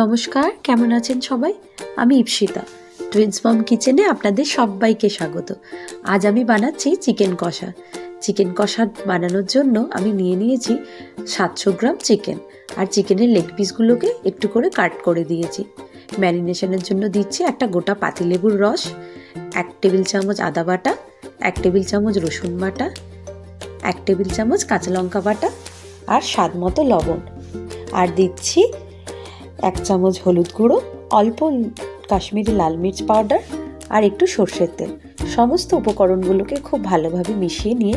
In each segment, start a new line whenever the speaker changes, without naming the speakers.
নমস্কার, কেমন আছেন সবাই? আমি ইপসিতা, টুইন্স মম কিচেনে আপনাদের সবাইকে স্বাগত। আজ আমি বানাচ্ছি চিকেন কষা। চিকেন কষা বানানোর জন্য আমি নিয়েছি 700 গ্রাম চিকেন, আর চিকেনের লেগ পিসগুলোকে একটু করে কাট করে দিয়েছি। ম্যারিনেশনের জন্য দিচ্ছি একটা গোটা পাতিলেবুর রস, 1 টেবিল চামচ আদা বাটা, 1 টেবিল চামচ রসুন বাটা, 1 টেবিল চামচ কাঁচা লঙ্কা বাটা, আর স্বাদ মতো লবণ। আর দিচ্ছি 1 চামচ হলুদ গুঁড়ো, অল্প কাশ্মীরি লাল মির্চ পাউডার, আর একটু সর্ষের তেল। সমস্ত উপকরণগুলোকে খুব ভালোভাবে মিশিয়ে নিয়ে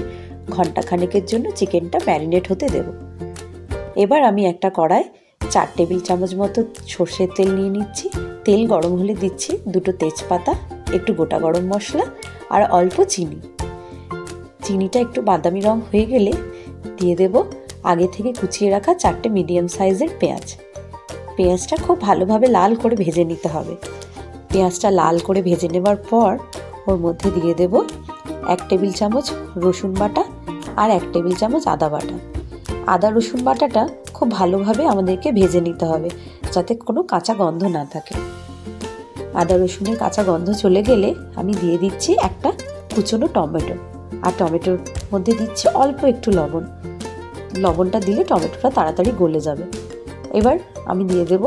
ঘন্টাখানেকের জন্য চিকেনটা ম্যারিনেট হতে দেব। এবার আমি একটা কড়ায় 4 টেবিল চামচ মতো সর্ষের তেল নিয়ে নিচ্ছি। তেল গরম হলে দিচ্ছি 2টো তেজপাতা, একটু গোটা গরম মশলা, আর অল্প চিনি। চিনিটা একটু বাদামি রং হয়ে গেলে দিয়ে দেব আগে থেকে কুচিয়ে রাখা 4টে মিডিয়াম সাইজের পেঁয়াজ। পেঁয়াজটা খুব ভালোভাবে লাল করে ভেজে নিতে হবে। পেঁয়াজটা লাল করে ভেজে নেবার পর ওর মধ্যে দিয়ে দেব 1 টেবিল চামচ রসুন বাটা আর 1 টেবিল চামচ আদা বাটা। আদা রসুন বাটাটা খুব ভালোভাবে আমাদেরকে ভেজে নিতে হবে, যাতে কোনো কাঁচা গন্ধ না থাকে। আদা রসুনের কাঁচা গন্ধ চলে গেলে আমি দিয়ে দিচ্ছি একটা কুচনো টমেটো, আর টমেটোর মধ্যে দিচ্ছি অল্প একটু লবণ। লবণটা দিলে টমেটোটা তাড়াতাড়ি গলে যাবে। এবার আমি দিয়ে দেব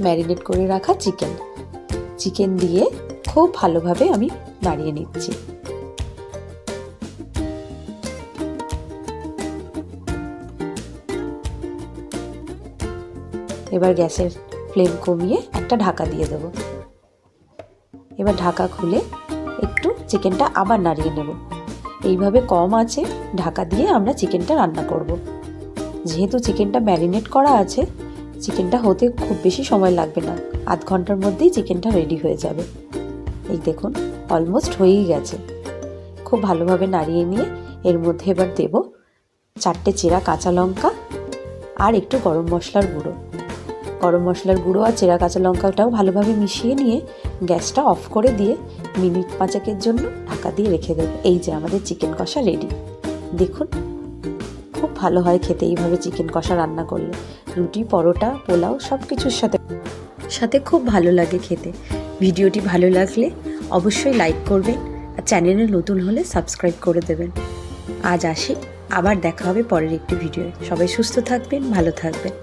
ম্যারিনেট করে রাখা চিকেন দিয়ে খুব ভালোভাবে আমি নাড়িয়ে নিচ্ছি। এবার গ্যাসের ফ্লেম কমিয়ে একটা ঢাকা দিয়ে দেব। এবার ঢাকা খুলে একটু চিকেনটা আবার নাড়িয়ে নেব। এইভাবে কম আঁচে ঢাকা দিয়ে আমরা চিকেনটা রান্না করব। যেহেতু চিকেনটা ম্যারিনেট করা আছে, চিকেনটা হতে খুব বেশি সময় লাগবে না, আধ ঘন্টার মধ্যেই চিকেনটা রেডি হয়ে যাবে। এই দেখুন, অলমোস্ট হয়েই গেছে। খুব ভালোভাবে নাড়িয়ে নিয়ে এর মধ্যে এবার দেব 4টে চেরা কাঁচা লঙ্কা আর একটু গরম মশলার গুঁড়ো। গরম মশলার গুঁড়ো আর চেরা কাঁচা লঙ্কাটাও ভালোভাবে মিশিয়ে নিয়ে গ্যাসটা অফ করে দিয়ে মিনিট 5 জন্য ঢাকা দিয়ে রেখে দেব। এই যে আমাদের চিকেন কষা রেডি। দেখুন, খুব ভালো হয় খেতে এইভাবে চিকেন কষা রান্না করলে। রুটি, পরোটা, পোলাও সব কিছুর সাথে খুব ভালো লাগে খেতে। ভিডিওটি ভালো লাগলে অবশ্যই লাইক করবেন, আর চ্যানেলে নতুন হলে সাবস্ক্রাইব করে দেবেন। আজ আসি, আবার দেখা হবে পরের একটি ভিডিওয়ে। সবাই সুস্থ থাকবেন, ভালো থাকবেন।